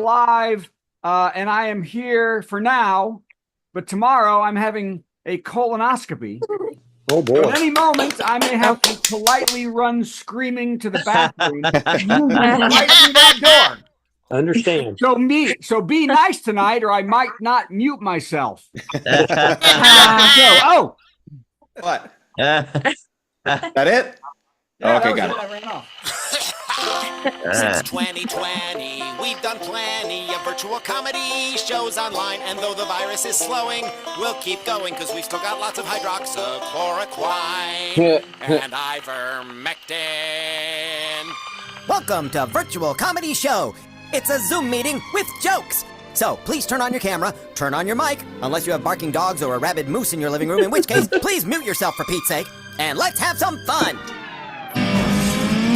live, and I am here for now, but tomorrow I'm having a colonoscopy. Oh boy. At any moment, I may have to politely run screaming to the bathroom right through that door. Understand. So be nice tonight, or I might not mute myself. What? That it? Yeah, Okay, that got was it. I ran off. Since 2020, we've done plenty of virtual comedy shows online, and though the virus is slowing, we'll keep going because we've still got lots of hydroxychloroquine and ivermectin. Welcome to Virtual Comedy Show. It's a Zoom meeting with jokes. So please turn on your camera, turn on your mic, unless you have barking dogs or a rabid moose in your living room, in which case, please mute yourself for Pete's sake, and let's have some fun.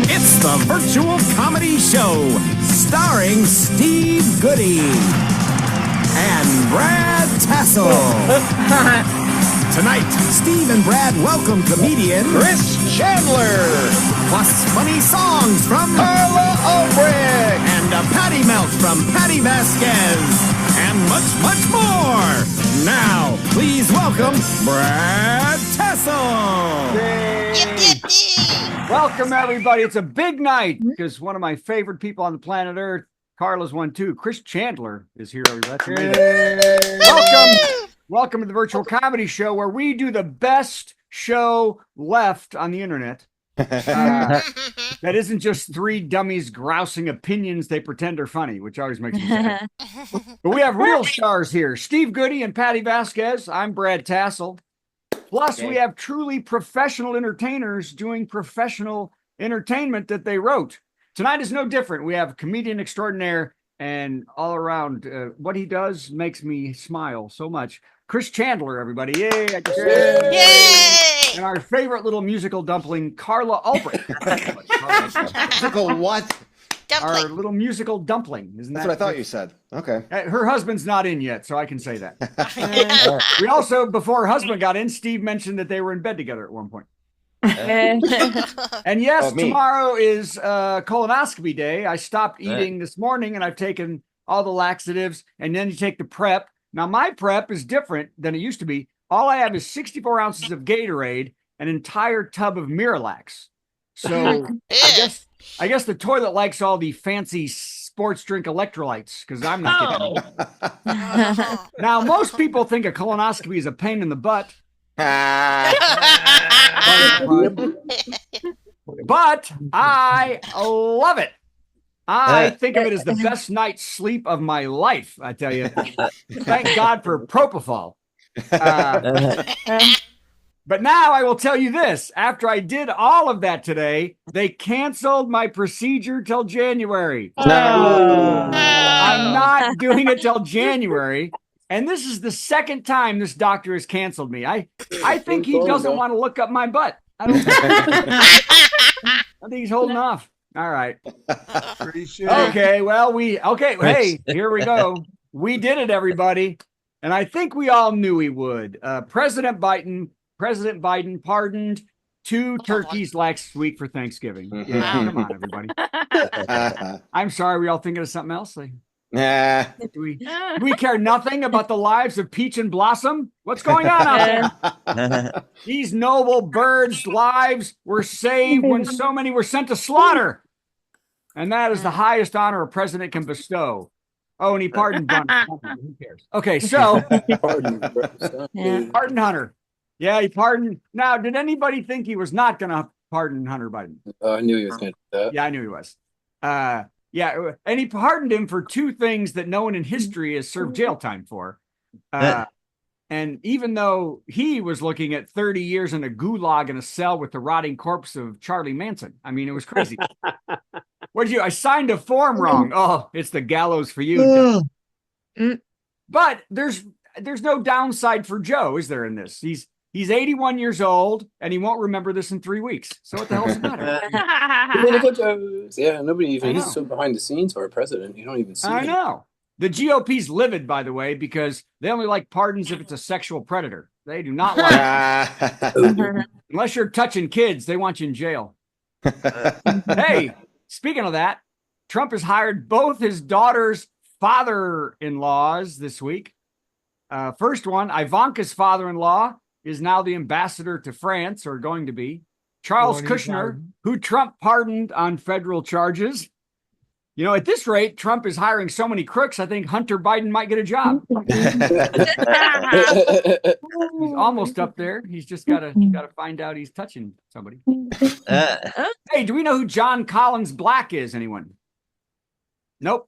It's the Virtual Comedy Show, starring Steve Goodie and Brad Tassell. Tonight, Steve and Brad welcome comedian Chris Chandler. plus funny songs from Carla Albrecht. and a patty melt from Patti Vasquez, and much, much more. Now, please welcome Brad Tassell. Welcome, everybody. It's a big night because one of my favorite people on the planet Earth, Carla's one too. Chris Chandler is here. That's amazing. Welcome to the Virtual Comedy Show, where we do the best show left on the internet. That isn't just three dummies grousing opinions they pretend are funny, which always makes me sad. But we have real stars here: Steve Goodie and Patti Vasquez. I'm Brad Tassell. Plus, we have truly professional entertainers doing professional entertainment that they wrote. Tonight is no different. We have comedian extraordinaire, and all around, what he does makes me smile so much. Chris Chandler, everybody. Yay! Yay! And our favorite little musical dumpling, Carla Albrecht. Musical what? Our Dumpling. little musical dumpling. Isn't That's that what I thought you said. Okay. Her husband's not in yet, so I can say that. We also, before her husband got in, Steve mentioned that they were in bed together at one point. And yes, Oh, me. tomorrow is colonoscopy day. I stopped eating this morning, and I've taken all the laxatives, and then you take the prep. Now, my prep is different than it used to be. All I have is 64 ounces of Gatorade, an entire tub of Miralax. So I guess the toilet likes all the fancy sports drink electrolytes, because I'm not getting it. Now, most people think a colonoscopy is a pain in the butt. But I love it. I think of it as the best night's sleep of my life, I tell you. Thank God for propofol. But now I will tell you this. After I did all of that today, they canceled my procedure till January. I'm not doing it till January. And this is the second time this doctor has canceled me. I think he doesn't want to look up my butt. I think he's holding off. All right. Okay, well, hey, here we go. We did it, everybody. And I think we all knew he would. President Biden pardoned 2 turkeys last week for Thanksgiving. Yeah, come on, everybody. I'm sorry, we all thinking of something else? Do we care nothing about the lives of Peach and Blossom? What's going on out there? These noble birds' lives were saved when so many were sent to slaughter. And that is the highest honor a president can bestow. Oh, and he pardoned Hunter. Who cares? Okay, so pardon Hunter. Yeah, he pardoned. Now, did anybody think he was not going to pardon Hunter Biden? I knew he was going to do that. Yeah, I knew he was. Yeah, and he pardoned him for 2 things that no one in history has served jail time for. And even though he was looking at 30 years in a gulag in a cell with the rotting corpse of Charlie Manson. I mean, it was crazy. I signed a form wrong. Oh, it's the gallows for you. But there's no downside for Joe, is there, in this? He's 81 years old, and he won't remember this in 3 weeks. So what the hell's the matter? Yeah, nobody even, he's so behind the scenes for a president. You don't even see I him. know. The GOP's livid, by the way, because they only like pardons if it's a sexual predator. They do not like unless you're touching kids, they want you in jail. Hey, speaking of that, Trump has hired both his daughter's father-in-laws this week. First one, Ivanka's father-in-law is now the ambassador to France, or going to be. Charles Kushner, who Trump pardoned on federal charges. You know, at this rate, Trump is hiring so many crooks, I think Hunter Biden might get a job. He's almost up there. He's just got to find out he's touching somebody. Hey, do we know who John Collins Black is, anyone? Nope.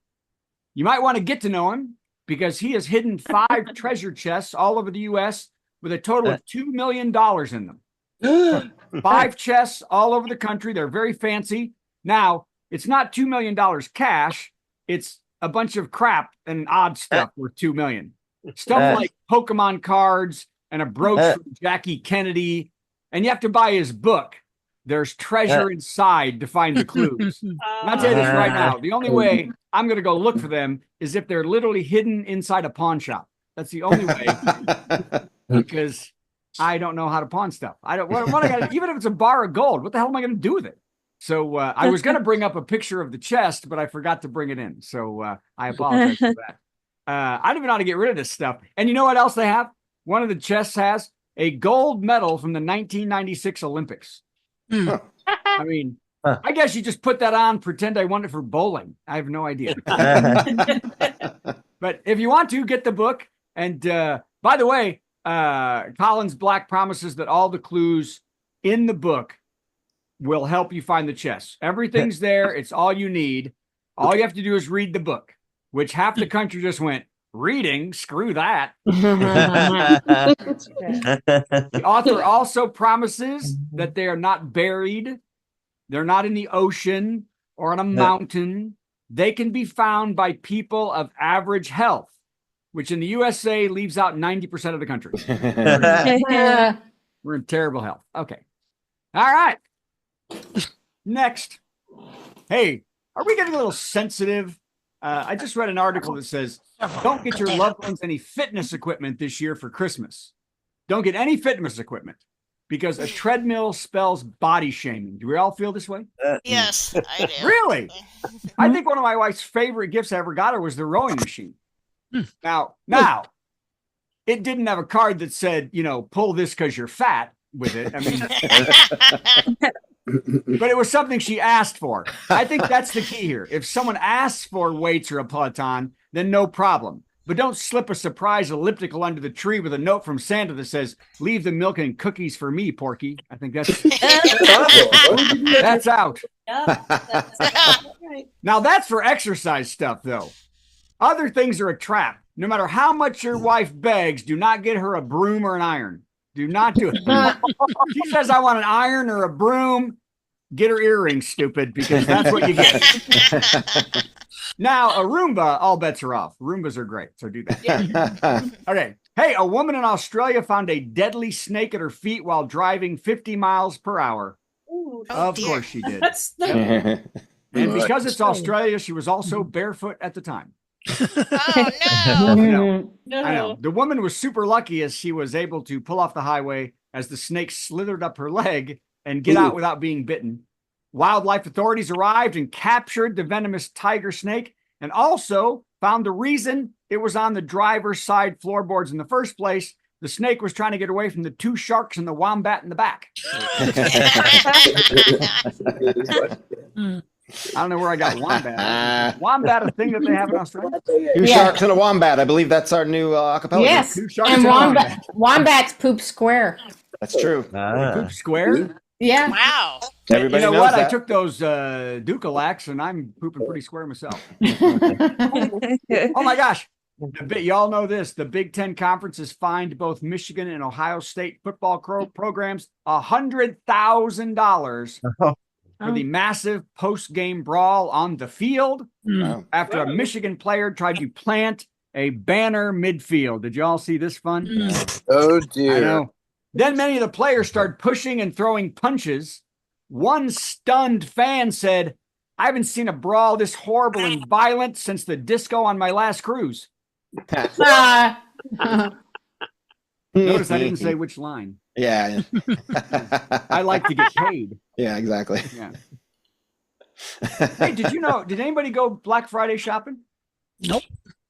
You might want to get to know him because he has hidden 5 treasure chests all over the U.S. with a total of $2 million in them. 5 chests all over the country. They're very fancy. Now, it's not $2 million cash. It's a bunch of crap and odd stuff worth $2 million. Stuff like Pokemon cards and a brooch from Jackie Kennedy. And you have to buy his book. There's treasure inside to find the clues. And I'll tell you this right now. The only way I'm going to go look for them is if they're literally hidden inside a pawn shop. That's the only way. Because I don't know how to pawn stuff. I don't. What I got? Even if it's a bar of gold, what the hell am I going to do with it? So I was going to bring up a picture of the chest, but I forgot to bring it in. So I apologize for that. I don't even know how to get rid of this stuff. And you know what else they have? One of the chests has a gold medal from the 1996 Olympics. I mean, I guess you just put that on, pretend I won it for bowling. I have no idea. But if you want to, get the book. And by the way, Collins Black promises that all the clues in the book will help you find the chest. Everything's there. It's all you need. All you have to do is read the book, which half the country just went, reading? Screw that. The author also promises that they are not buried. They're not in the ocean or on a mountain. They can be found by people of average health, which in the USA leaves out 90% of the country. We're in terrible health. Okay. All right. Next. Hey, are we getting a little sensitive? I just read an article that says, don't get your loved ones any fitness equipment this year for Christmas. Don't get any fitness equipment because a treadmill spells body shaming. Do we all feel this way? Yes, I do. Really? I think one of my wife's favorite gifts I ever got her was the rowing machine. Now, it didn't have a card that said, you know, pull this because you're fat with it. I mean, but it was something she asked for. I think that's the key here. If someone asks for weights or a Peloton, then no problem. But don't slip a surprise elliptical under the tree with a note from Santa that says, leave the milk and cookies for me, Porky. I think that's out. Now that's for exercise stuff, though. Other things are a trap. No matter how much your wife begs, do not get her a broom or an iron. Do not do it. She says, I want an iron or a broom. Get her earrings, stupid, because that's what you get. Now, a Roomba, all bets are off. Roombas are great, so do that. Yeah. Okay. Hey, a woman in Australia found a deadly snake at her feet while driving 50 miles per hour. Ooh, of course she did. And because it's Australia, she was also barefoot at the time. Oh, no. I know. The woman was super lucky as she was able to pull off the highway as the snake slithered up her leg and get out without being bitten. Wildlife authorities arrived and captured the venomous tiger snake and also found the reason it was on the driver's side floorboards in the first place. The snake was trying to get away from the 2 sharks and the wombat in the back. I don't know where I got wombat. Wombat, a thing that they have in Australia? 2 sharks and a wombat. I believe that's our new acapella. Yes, 2 sharks and wombat. wombats poop square. That's true. Poop square? Yeah. wow. Everybody you know knows what? that. I took those Ducalax and I'm pooping pretty square myself. Oh my gosh. Y'all know this. The Big Ten Conference has fined both Michigan and Ohio State football programs $100,000 for the massive post-game brawl on the field after a Michigan player tried to plant a banner midfield. Did y'all see this fun? Oh, dear. I know. Then many of the players started pushing and throwing punches. One stunned fan said, I haven't seen a brawl this horrible and violent since the disco on my last cruise. Notice I didn't say which line. Yeah. I like to get paid. Yeah, exactly. Yeah. Hey, did you know, did anybody go Black Friday shopping? Nope.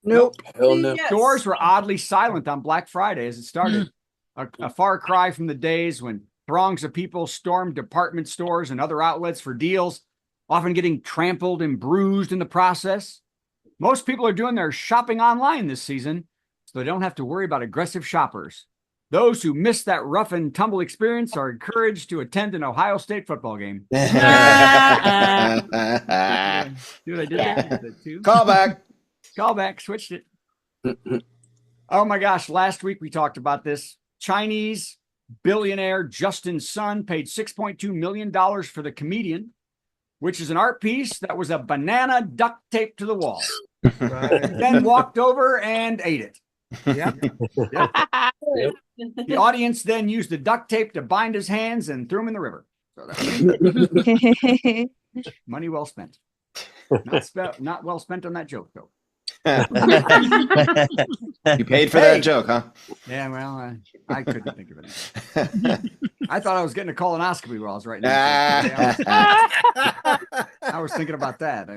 Nope. Hell no. Stores were oddly silent on Black Friday as it started. A far cry from the days when throngs of people stormed department stores and other outlets for deals, often getting trampled and bruised in the process. Most people are doing their shopping online this season, so they don't have to worry about aggressive shoppers. Those who missed that rough and tumble experience are encouraged to attend an Ohio State football game. See what I did there? Callback, switched it. Oh my gosh, last week we talked about this. Chinese billionaire Justin Sun paid $6.2 million for the comedian, which is an art piece that was a banana duct taped to the wall. Then walked over and ate it. Yep. The audience then used the duct tape to bind his hands and threw him in the river. So money well spent. Not well spent on that joke, though. You paid for that joke, huh? Yeah, well, I couldn't think of it. I thought I was getting a colonoscopy while I was writing. I was thinking about that.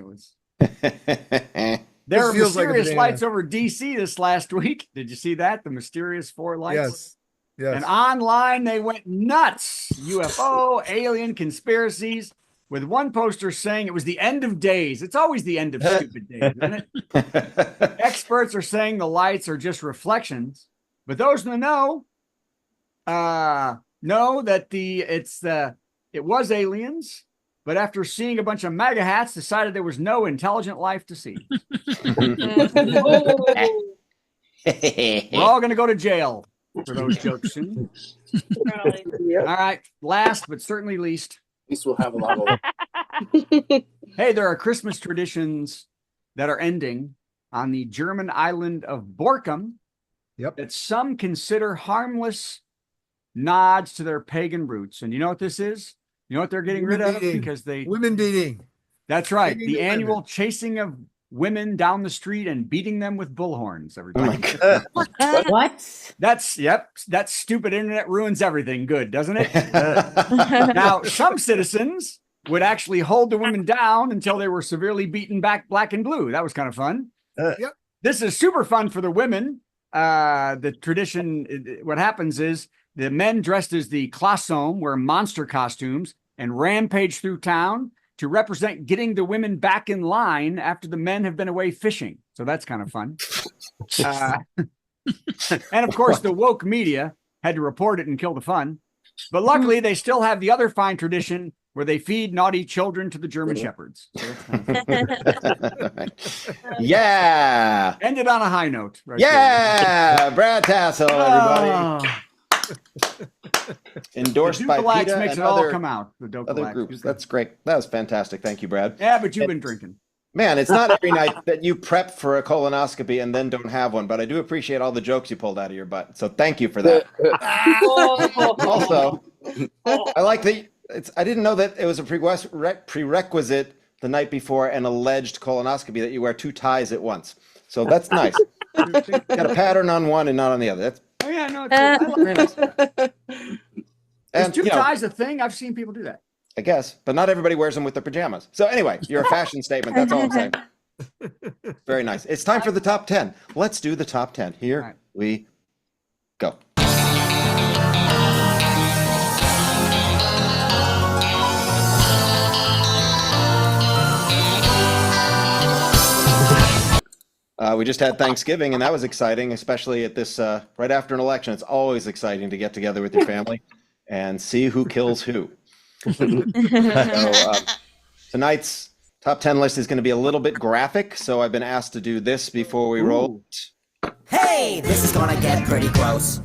There were mysterious lights over DC this last week. Did you see that? The mysterious 4 lights? Yes. And online, they went nuts. UFO, alien conspiracies, with one poster saying it was the end of days. It's always the end of stupid days, isn't it? Experts are saying the lights are just reflections, but those in the know that it was aliens. But after seeing a bunch of MAGA hats, decided there was no intelligent life to see. We're all going to go to jail for those jokes soon. All right. Last but certainly least. At least we'll have a lot of Hey, there are Christmas traditions that are ending on the German island of Borkum that some consider harmless nods to their pagan roots. And you know what this is? You know what they're getting rid of? Because women beating. That's right. The annual chasing of women down the street and beating them with bullhorns. Everybody. What? That's stupid internet ruins everything good, doesn't it? Now, some citizens would actually hold the women down until they were severely beaten back black and blue. That was kind of fun. This is super fun for the women. The tradition, what happens is the men dressed as the Klassom wear monster costumes and rampage through town to represent getting the women back in line after the men have been away fishing. So that's kind of fun. And of course, the woke media had to report it and kill the fun. But luckily, they still have the other fine tradition where they feed naughty children to the German shepherds. So that's kind of Yeah. Ended on a high note. Right there. Brad Tassell, everybody. Endorsed by PETA makes and it all other, come out. Other groups. That's great. That was fantastic. Thank you, Brad. Yeah, but you've been drinking. Man, it's not every night that you prep for a colonoscopy and then don't have one, but I do appreciate all the jokes you pulled out of your butt. So thank you for that. Also, I like that. I didn't know that it was a prerequisite the night before an alleged colonoscopy that you wear 2 ties at once. So that's nice. Got a pattern on one and not on the other. That's no, very nice. Is 2 ties a thing? I've seen people do that. I guess, but not everybody wears them with their pajamas. So anyway, you're a fashion statement. That's all I'm saying. Very nice. It's time for the top 10. Let's do the top 10. Here we go. We just had Thanksgiving, and that was exciting, especially at this right after an election. It's always exciting to get together with your family and see who kills who. So, tonight's top 10 list is going to be a little bit graphic, so I've been asked to do this before we roll. Hey, this is going to get pretty gross.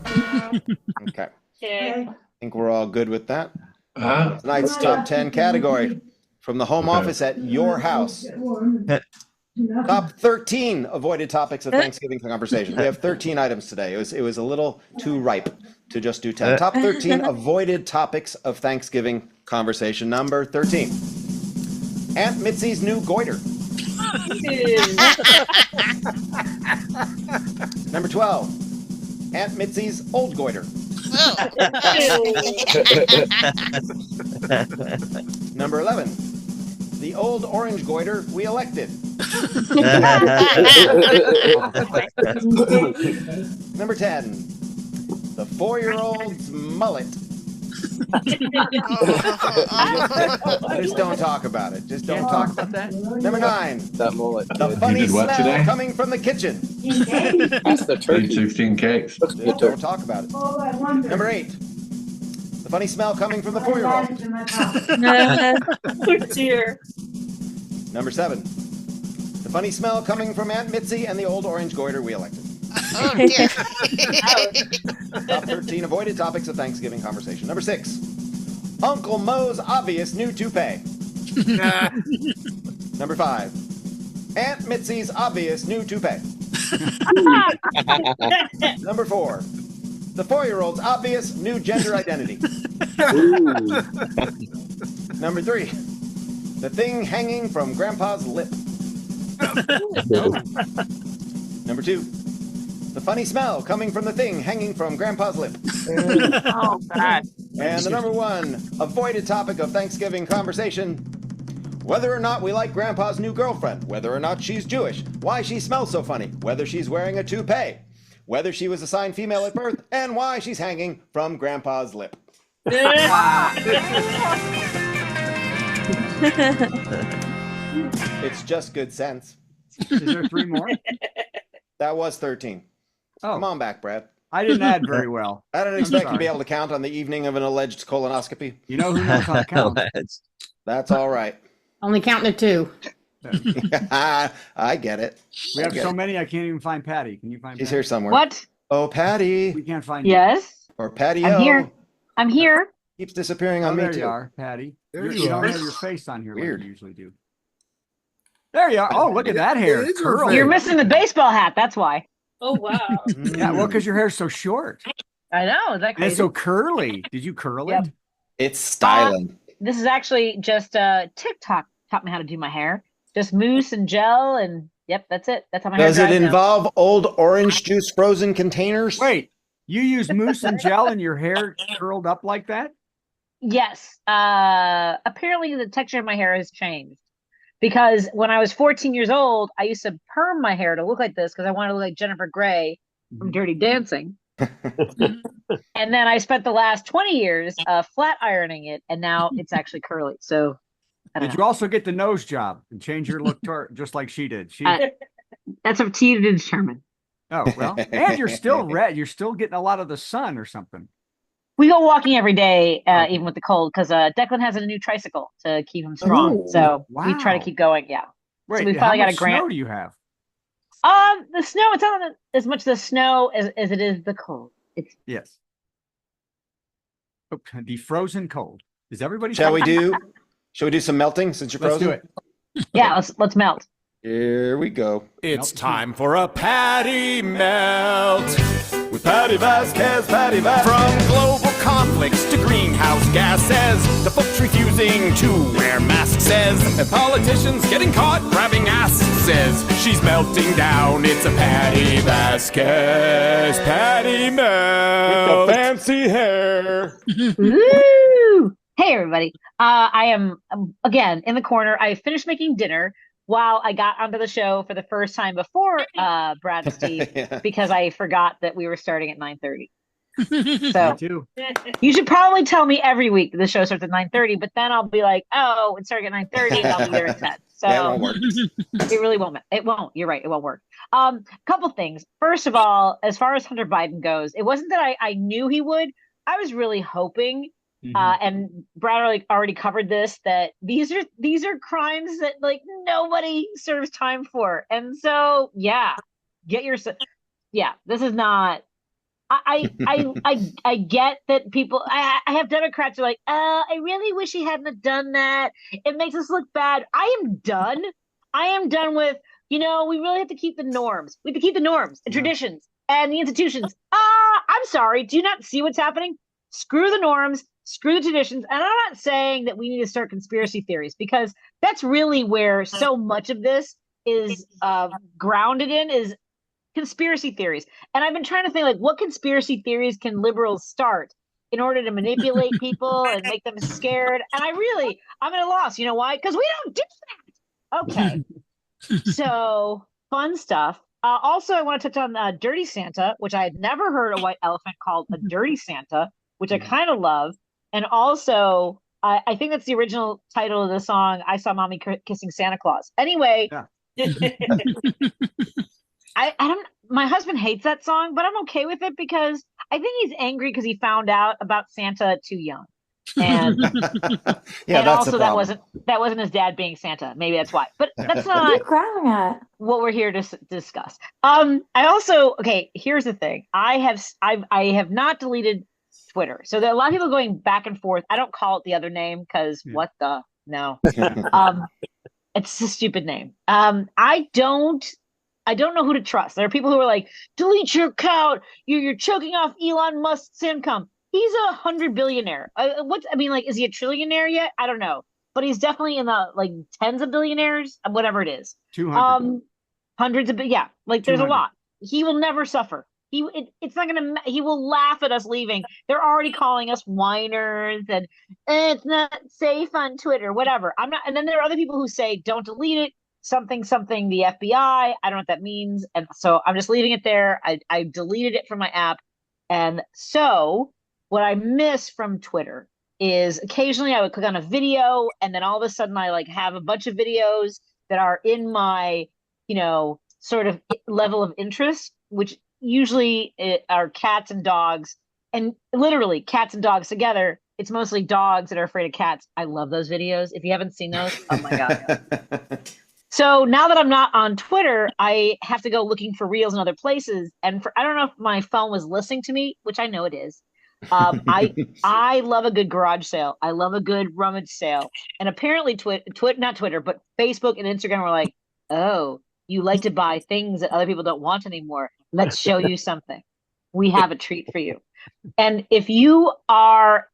Okay. I think we're all good with that. Tonight's top 10 category from the home office at your house. Top 13 avoided topics of Thanksgiving conversation. We have 13 items today. It was a little too ripe to just do 10. Top 13 avoided topics of Thanksgiving conversation. Number 13. Aunt Mitzi's new goiter. Number 12. Aunt Mitzi's old goiter. Number 11. The old orange goiter we elected. Number 10, the 4-year-old's mullet. Just don't talk about it. Just don't talk about that. Number 9, That mullet. the funny did what smell today? coming from the kitchen. That's the turkey. 16 cakes. Looks good Don't turkey. talk about it. Number 8, the funny smell coming from the 4-year-old. Oh dear. Number 7, the funny smell coming from Aunt Mitzi and the old orange goiter we elected. Oh, dear. Top 13 avoided topics of Thanksgiving conversation. Number 6, Uncle Moe's obvious new toupee. Number 5, Aunt Mitzi's obvious new toupee. Number 4, the 4-year-old's obvious new gender identity. Number 3, the thing hanging from Grandpa's lip. Number 2, the funny smell coming from the thing hanging from Grandpa's lip. Oh God. And the number 1 avoided topic of Thanksgiving conversation: whether or not we like Grandpa's new girlfriend, whether or not she's Jewish, why she smells so funny, whether she's wearing a toupee, whether she was assigned female at birth, and why she's hanging from Grandpa's lip. It's just good sense. Is there 3 more? That was 13. Oh, Come on back, Brad. I didn't add very well. I didn't expect you to sorry. be able to count on the evening of an alleged colonoscopy. You know who knows how to count? That's all right. Only counting to 2. I get it. We have so many, I can't even find Patty. Can you find She's Patty? here somewhere. What? Oh, Patty. We can't find you. Yes, Or Patty. I'm here. I'm here. Keeps disappearing Oh, on me there too. you are, Patty. There You you don't are. have your face on here Weird. like you usually do. There you are. Oh, look at that hair. It is her Curly. You're missing the baseball hat. That's why. Oh wow. Yeah, well, because your hair's so short. I know. Is that And it's crazy? so curly. Did you curl Yep. it? It's styling. This is actually just TikTok taught me how to do my hair. Just mousse and gel, and yep, that's it. That's how my Does hair it dries now. involve old orange juice frozen containers? Wait, you use mousse and gel and your hair curled up like that? Yes. Apparently the texture of my hair has changed. Because when I was 14 years old, I used to perm my hair to look like this because I wanted to look like Jennifer Grey from Dirty Dancing. And then I spent the last 20 years flat ironing it, and now it's actually curly. So I don't Did know. you also get the nose job and change your look just like she did? She That's up to you to determine. Oh, well, and you're still red. You're still getting a lot of the sun or something. We go walking every day, even with the cold, because Declan has a new tricycle to keep him strong. Oh, So we try to wow. keep going. Yeah. Wait, we how finally got much a grant. snow do you have? The snow, it's not as much the snow as it is the cold. It's Yes. Oh, the frozen cold. Is everybody? Shall we do some melting since you're Let's frozen? do it. yeah, let's melt. Here we go. It's time for a Patty Melt with Patti Vasquez, Patti Vasquez. From global conflicts to greenhouse gases, to folks refusing to wear masks says, And politicians getting caught grabbing asses. She's melting down. It's a Patti Vasquez, Patty Melt. With the fancy hair. Woo! Hey, everybody. I am, again, in the corner. I finished making dinner while I got onto the show for the first time before Brad and Steve, Yeah. because I forgot that we were starting at 9:30. Me So too. you should probably tell me every week that the show starts at 9:30, but then I'll be like, oh, it's starting at 9:30 and I'll be there at 10. So Yeah, it won't work. it really won't. It won't. You're right. It won't work. Couple things. First of all, as far as Hunter Biden goes, it wasn't that I knew he would. I was really hoping, and Brad already covered this, that these are crimes that like nobody serves time for. And so yeah, this is not. I get that people. I have Democrats who are like, I really wish he hadn't have done that. It makes us look bad. I am done. I am done with. We really have to keep the norms. We have to keep the norms and traditions and the institutions. I'm sorry. Do you not see what's happening? Screw the norms. Screw the traditions. And I'm not saying that we need to start conspiracy theories, because that's really where so much of this is grounded in, is conspiracy theories. And I've been trying to think, like, what conspiracy theories can liberals start in order to manipulate people and make them scared? And I'm at a loss. You know why? Because we don't do that. Okay. So fun stuff. Also, I want to touch on Dirty Santa, which I had never heard a white elephant called a Dirty Santa, which I kind of love. And also, I think that's the original title of the song, I Saw Mommy Kissing Santa Claus. Anyway, Yeah. I don't, my husband hates that song, but I'm okay with it because I think he's angry because he found out about Santa too young. And Yeah, and that's also the that problem. wasn't his dad being Santa. Maybe that's why. But that's What are you not crying at? what we're here to discuss. I also, okay, here's the thing. I have not deleted Twitter. So there are a lot of people going back and forth. I don't call it the other name because what the no. It's a stupid name. I don't know who to trust. There are people who are like, delete your account. You're choking off Elon Musk's income. He's 100 billionaire. Is he a trillionaire yet? I don't know, but he's definitely in the like tens of billionaires, whatever it is. 200. Hundreds of, yeah, like there's a 200. lot. He will never suffer. It's not gonna. He will laugh at us leaving. They're already calling us whiners and it's not safe on Twitter. Whatever. I'm not. And then there are other people who say don't delete it. Something the FBI. I don't know what that means, and so I'm just leaving it there. I deleted it from my app, and so what I miss from Twitter is occasionally I would click on a video, and then all of a sudden I like have a bunch of videos that are in my sort of level of interest, which usually are cats and dogs, and literally cats and dogs together. It's mostly dogs that are afraid of cats. I love those videos. If you haven't seen those, oh my God. So now that I'm not on Twitter, I have to go looking for reels in other places. And I don't know if my phone was listening to me, which I know it is. I love a good garage sale. I love a good rummage sale. And apparently not Twitter, but Facebook and Instagram were like, oh, you like to buy things that other people don't want anymore. Let's show you something. We have a treat for you. And if you are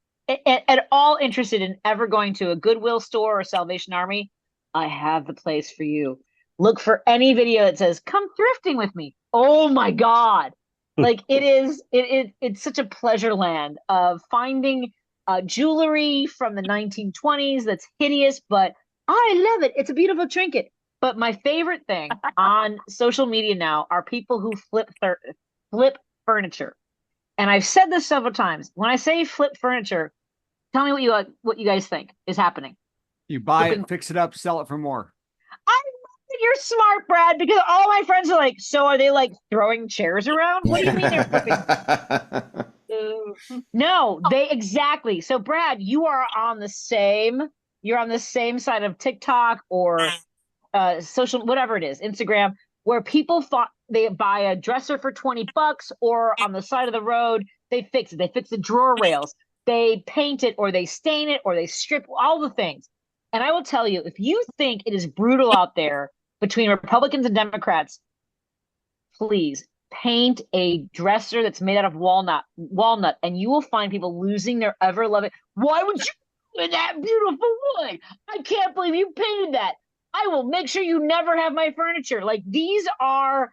at all interested in ever going to a Goodwill store or Salvation Army, I have the place for you. Look for any video that says, come thrifting with me. Oh my God. Like it's such a pleasure land of finding jewelry from the 1920s that's hideous, but I love it. It's a beautiful trinket. But my favorite thing on social media now are people who flip furniture. And I've said this several times. When I say flip furniture, tell me what you guys think is happening. You buy it, fix it up, sell it for more. I love that you're smart, Brad, because all my friends are like, so are they like throwing chairs around? What do you mean they're flipping? No, they exactly. So Brad, you're on the same side of TikTok or social, whatever it is, Instagram, where people thought they buy a dresser for $20 or on the side of the road, they fix it. They fix the drawer rails, they paint it or they stain it or they strip all the things. And I will tell you, if you think it is brutal out there between Republicans and Democrats, please paint a dresser that's made out of walnut, and you will find people losing their ever loving. Why would you do that beautiful wood? I can't believe you painted that. I will make sure you never have my furniture. Like, these are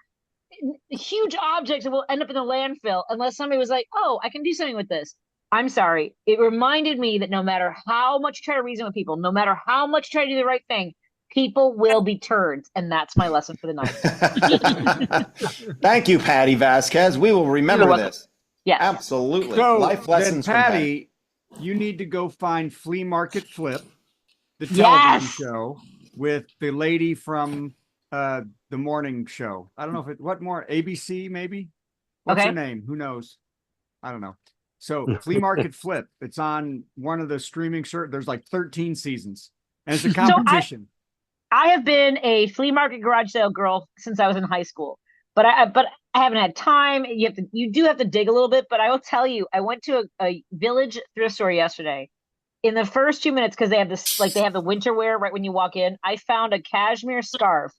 huge objects that will end up in the landfill unless somebody was like, oh, I can do something with this. I'm sorry. It reminded me that no matter how much you try to reason with people, no matter how much you try to do the right thing, people will be turds. And that's my lesson for the night. Thank you, Patti Vasquez. We will remember this. Yes. Absolutely. So Life lessons then, from Patti, you need to go find Flea Market Flip, the television show with the lady from the morning show. I don't know what more, ABC maybe? What's her name? Who knows? I don't know. So Flea Market Flip, it's on one of the streaming services. There's like 13 seasons and it's a competition. So I have been a flea market garage sale girl since I was in high school, but I haven't had time. You do have to dig a little bit, but I will tell you, I went to a Village thrift store yesterday. In the first 2 minutes, because they have this, like they have the winter wear right when you walk in, I found a cashmere scarf,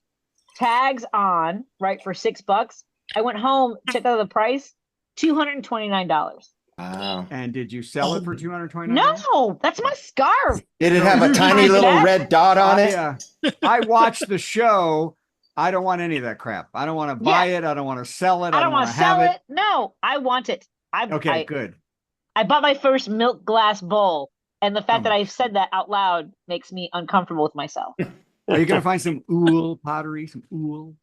tags on, right, for $6. I went home, checked out the price, $229. Wow. And did you sell it for $229? No, that's my scarf. Did it have a tiny little red dot on it? I watched the show. I don't want any of that crap. I don't want to buy it. I don't want to sell it. I don't want to sell it. No, I want it. Good. I bought my first milk glass bowl, and the fact that I said that out loud makes me uncomfortable with myself. Are you gonna find some ool pottery? Some ool?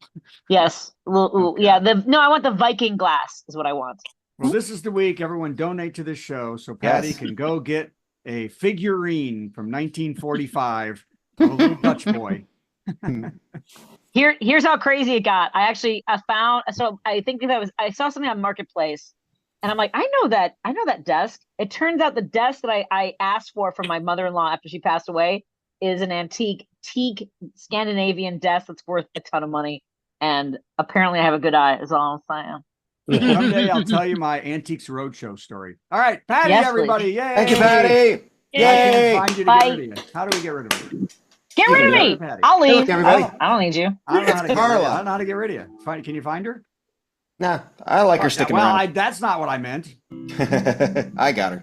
Yes. Ooh. Yeah. No, I want the Viking glass. Is what I want. Well, this is the week. Everyone donate to this show so Patty can go get a figurine from 1945 of a little Dutch boy. Here's how crazy it got. I found, so I think I saw something on Marketplace, and I'm like, I know that desk. It turns out the desk that I asked for from my mother-in-law after she passed away is an antique Scandinavian desk that's worth a ton of money. And apparently I have a good eye, is all I'm saying. Someday I'll tell you my Antiques Roadshow story. All right, Patty, everybody. Yay. Thank you, Patty. Yay. Find you to get rid of you. How do we get rid of you? Get rid of me. I'll leave. Look, everybody. I don't need you. I don't know how to get rid of you. I don't know how to get rid of you. Can you find her? Nah, I like her sticking around. That's not what I meant. I got her.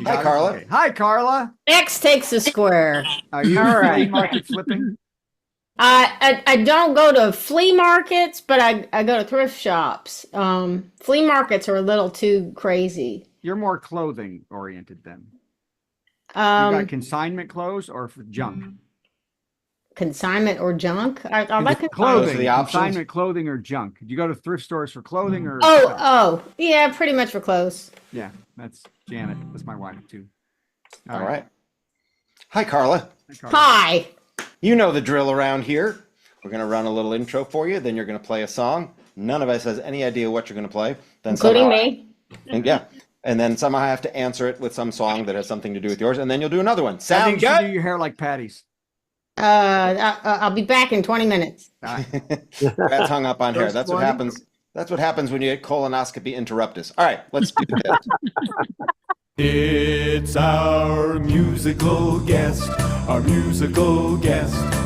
Hi, Carla. Okay. Hi, Carla. X takes a square. Are you flea market flipping? I don't go to flea markets, but I go to thrift shops. Flea markets are a little too crazy. You're more clothing oriented then. You got consignment clothes or for junk? Consignment or junk? I like clothing. The options. Consignment clothing or junk? Do you go to thrift stores for clothing or? Oh, yeah, pretty much for clothes. Yeah, that's Janet. That's my wife too. All right. Hi, Carla. Hi. You know the drill around here. We're going to run a little intro for you. Then you're going to play a song. None of us has any idea what you're going to play. Then including me. And then somehow I have to answer it with some song that has something to do with yours. And then you'll do another one. Sound good? Do your hair like Patty's. I'll be back in 20 minutes. That's hung up on hair. That's what happens. That's what happens when you get colonoscopy interruptus. All right, let's do this. It's our musical guest,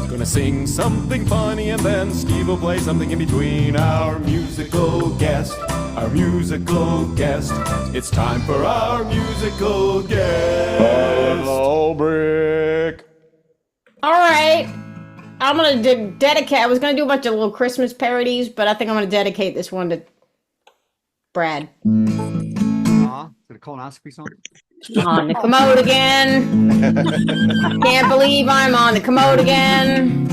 Gonna sing something funny and then Steve will play something in between. Our musical guest. It's time for our musical guest. Brick. All right. I'm going to dedicate. I was going to do a bunch of little Christmas parodies, but I think I'm going to dedicate this one to Brad. Is it a colonoscopy song? On the commode again. Can't believe I'm on the commode again.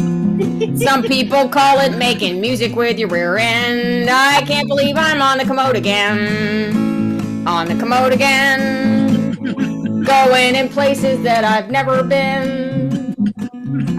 Some people call it making music with your rear end. I can't believe I'm on the commode again. On the commode again. Going in places that I've never been.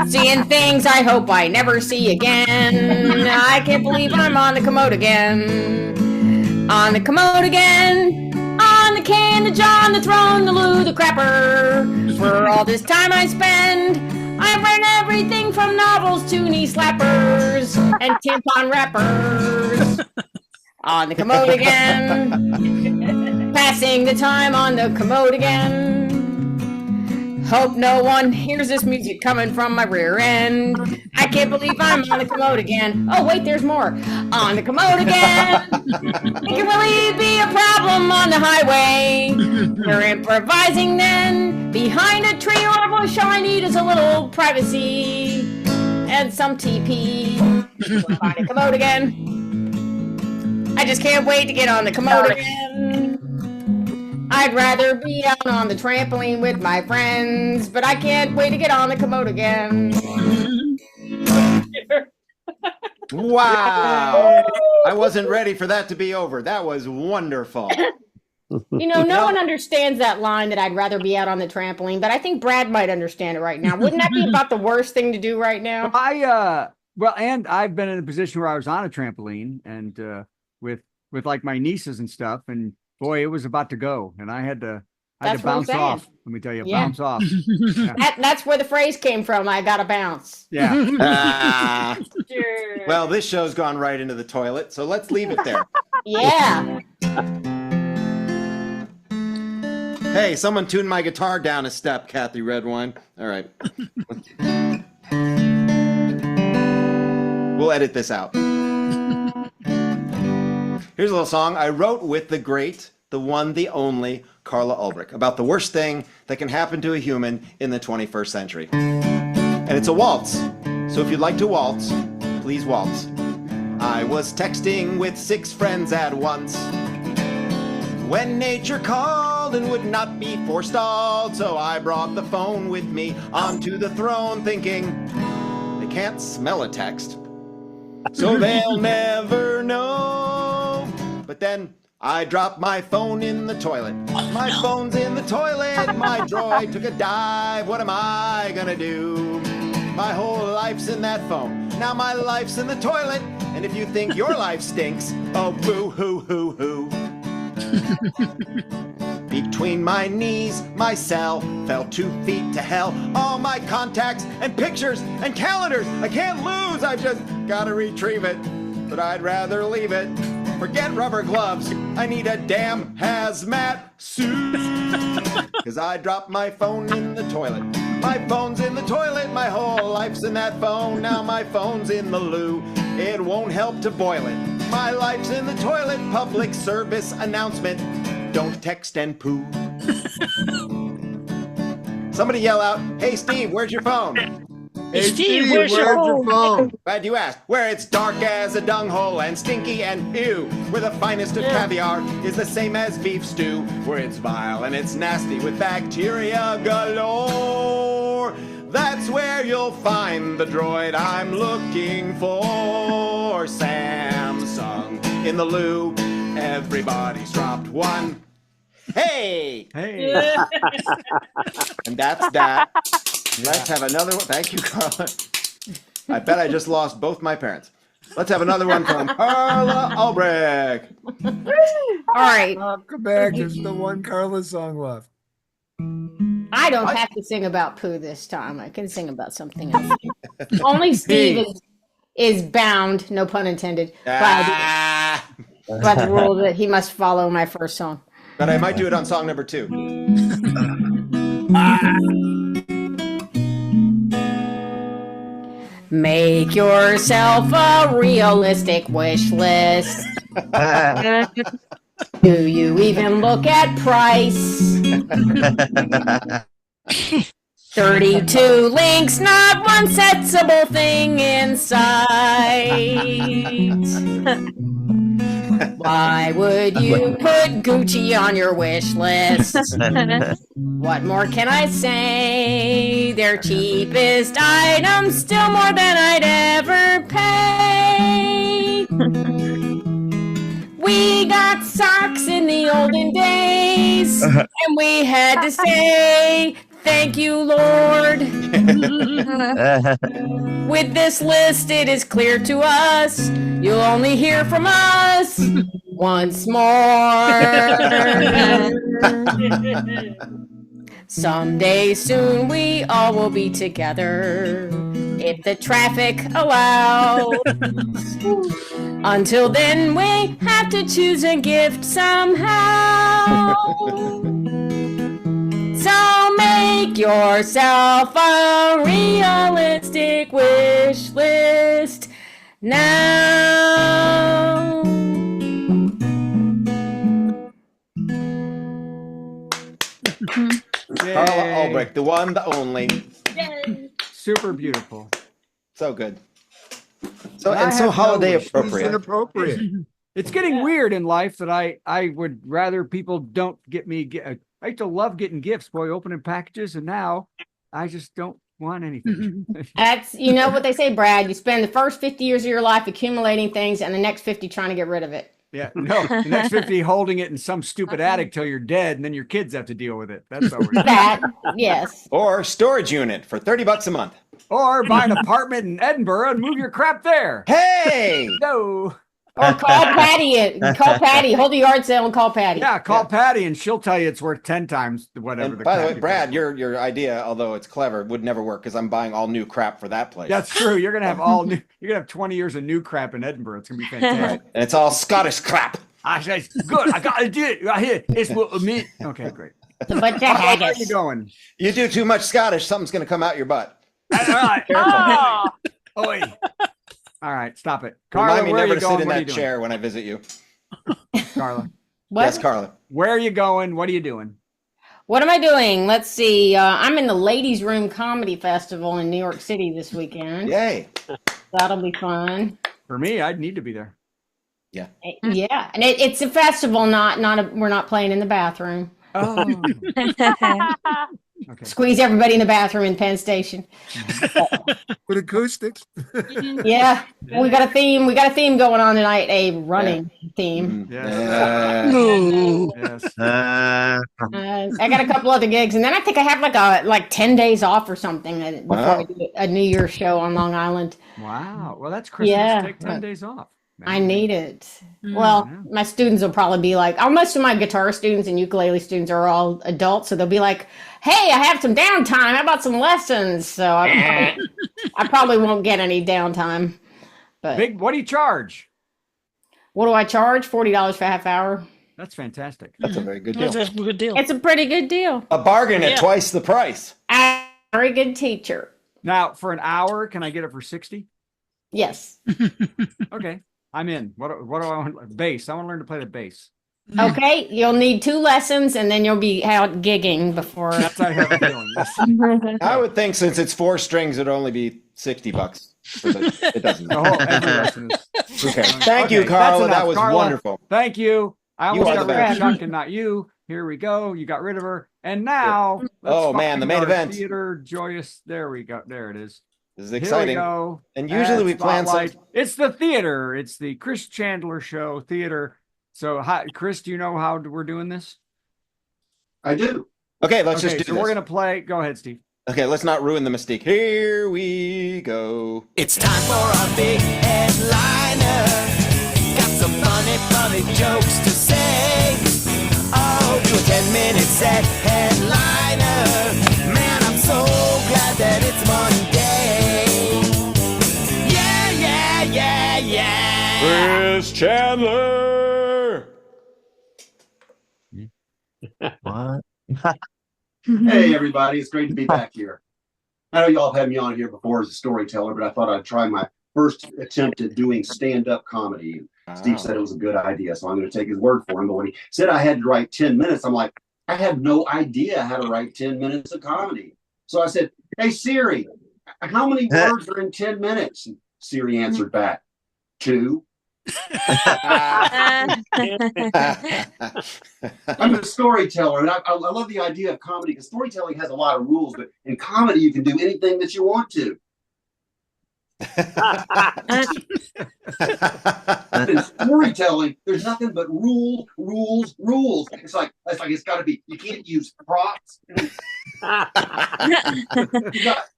Seeing things I hope I never see again. I can't believe I'm on the commode again. On the commode again. On the can, the John, the throne, the Lou, the crapper. For all this time I spend, I've read everything from novels to knee slappers and tampon wrappers. On the commode again. Passing the time on the commode again. Hope no one hears this music coming from my rear end. I can't believe I'm on the commode again. Oh, wait, there's more. On the commode again. It can really be a problem on the highway. We're improvising then. Behind a tree or a bush, all I need is a little privacy and some TP. On the commode again. I just can't wait to get on the commode again. I'd rather be out on the trampoline with my friends, but I can't wait to get on the commode again. Wow. I wasn't ready for that to be over. That was wonderful. You know, no one understands that line that I'd rather be out on the trampoline, but I think Brad might understand it right now. Wouldn't that be about the worst thing to do right now? And I've been in a position where I was on a trampoline and with like my nieces and stuff, and boy, it was about to go, and I had to bounce off. Let me tell you, bounce off. Yeah. That's where the phrase came from. I got to bounce. Yeah. Sure. Well, this show's gone right into the toilet, so let's leave it there. Yeah. Hey, someone tune my guitar down a step, Kathy Redwine. All right. We'll edit this out. Here's a little song I wrote with the great, the one, the only Carla Ulbrich about the worst thing that can happen to a human in the 21st century. And it's a waltz. So if you'd like to waltz, please waltz. I was texting with 6 friends at once when nature called and would not be forestalled. So I brought the phone with me onto the throne, thinking they and can't smell a text. So they'll never know. But then I dropped my phone in the toilet. My phone's in the toilet. My droid took a dive. What am I gonna do? My whole life's in that phone. Now my life's in the toilet. And if you think your life stinks, oh boo hoo hoo hoo. Between my knees, my cell fell 2 feet to hell. All my contacts and pictures and calendars I can't lose. I just gotta retrieve it, but I'd rather leave it. Forget rubber gloves. I need a damn hazmat suit. Cause I dropped my phone in the toilet. My phone's in the toilet. My whole life's in that phone. Now my phone's in the loo. It won't help to boil it. My life's in the toilet. Public service announcement. Don't text and poo. Somebody yell out, hey Steve, where's your phone? Hey Steve, where's your phone? Glad you asked. Where it's dark as a dung hole and stinky and ew. Where the finest of caviar is the same as beef stew. Where it's vile and it's nasty with bacteria galore. That's where you'll find the droid I'm looking for. Samsung in the loo. Everybody's dropped one. Hey! Hey. And that's that. Let's have another one. Thank you, Carla. I bet I just lost both my parents. Let's have another one from Carla Albrecht. All right. Come back. There's the one Carla song left. I don't have to sing about poo this time. I can sing about something else. Only Steve is bound, no pun intended, by the rule that he must follow my first song. But I might do it on song number 2. Make yourself a realistic wish list. Do you even look at price? 32 links, not one sensible thing in sight. Why would you put Gucci on your wish list? What more can I say? Their cheapest items, still more than I'd ever pay. We got socks in the olden days, and we had to say, thank you, Lord. With this list, it is clear to us, you'll only hear from us once more. Someday soon we all will be together, if the traffic allows. Until then, we have to choose a gift somehow. So make yourself a realistic wish list now. Carla Albrecht, the one, the only. Yay. Super beautiful. So good. So and so holiday appropriate. It's getting weird in life that I would rather people don't get me. I used to love getting gifts, boy, opening packages, and now I just don't want anything. That's, you know what they say, Brad, you spend the first 50 years of your life accumulating things and the next 50 trying to get rid of it. Yeah, no, the next 50 holding it in some stupid attic till you're dead, and then your kids have to deal with it. That's over. That, yes. Or storage unit for $30 a month. Or buy an apartment in Edinburgh and move your crap there. Hey! No. Or call Patty. Call Patty. Hold the yard sale and call Patty. Yeah, call Patty, and she'll tell you it's worth 10 times whatever. And by the way, Brad, your idea, although it's clever, would never work because I'm buying all new crap for that place. That's true. You're gonna have all new. You're gonna have 20 years of new crap in Edinburgh. It's gonna be fantastic. Right. And it's all Scottish crap. I say, good. I gotta do it right here. It's what me. Okay, great. But Where are you going? You do too much Scottish, something's gonna come out your butt. All right. Oh. Oi. All right, stop it. Carla, Remind me where are never you to going? sit in What are that you chair when I visit you. doing? Carla. What? Yes, Carla. Where are you going? What are you doing? What am I doing? Let's see. I'm in the Ladies Room Comedy Festival in New York City this weekend. Yay. That'll be fun. For me, I'd need to be there. Yeah. Yeah, and it's a festival, we're not playing in the bathroom. Oh. Okay. Squeeze everybody in the bathroom in Penn Station. With acoustics. Yeah, we got a theme. We got a theme going on tonight. A running theme. Yes. I got a couple other gigs, and then I think I have like 10 days off or something before I do a New Year's show on Long Island. Wow. Well, that's Christmas. Yeah. Take 10 days off. I need it. Well, my students will probably be like, most of my guitar students and ukulele students are all adults, so they'll be like, hey, I have some downtime. How about some lessons? So I probably won't get any downtime. But what do you charge? What do I charge? $40 for a half hour. That's fantastic. That's a very good deal. That's a good deal. It's a pretty good deal. A bargain at twice the price. Very good teacher. Now, for an hour, can I get it for 60? Yes. Okay. I'm in. What do I want? Bass. I want to learn to play the bass. Okay, you'll need 2 lessons, and then you'll be out gigging before. That's how I have a feeling. I would think since it's 4 strings, it'd only be $60. It doesn't. Every lesson is. Okay. Thank you, Carla. That was Carla. Wonderful. Thank you. I almost are got the rid of best. Chuck and not you. Here we go. You got rid of her, and now. Oh man, the main event. Theater joyous. There we go. There it is. This is exciting. Here we go. And usually we plan something. It's the theater. It's the Chris Chandler Show theater. So, Chris, do you know how we're doing this? I do. Okay, let's just do so this. We're gonna play. Go ahead, Steve. Okay, let's not ruin the mystique. Here we go. It's time for our big headliner. Got some funny jokes to say. Oh, do a 10-minute set headliner. Man, I'm so glad that it's Monday. Yeah. Chris Chandler. What? Hey, everybody. It's great to be back here. I know y'all have had me on here before as a storyteller, but I thought I'd try my first attempt at doing stand-up comedy. Steve said it was a good idea, so I'm going to take his word for him. But when he said I had to write 10 minutes, I'm like, I have no idea how to write 10 minutes of comedy. So I said, hey, Siri, how many words are in 10 minutes? And Siri answered back, 2. I'm a storyteller, and I love the idea of comedy because storytelling has a lot of rules, but in comedy, you can do anything that you want to. In storytelling, there's nothing but rules. It's like it's got to be. You can't use props.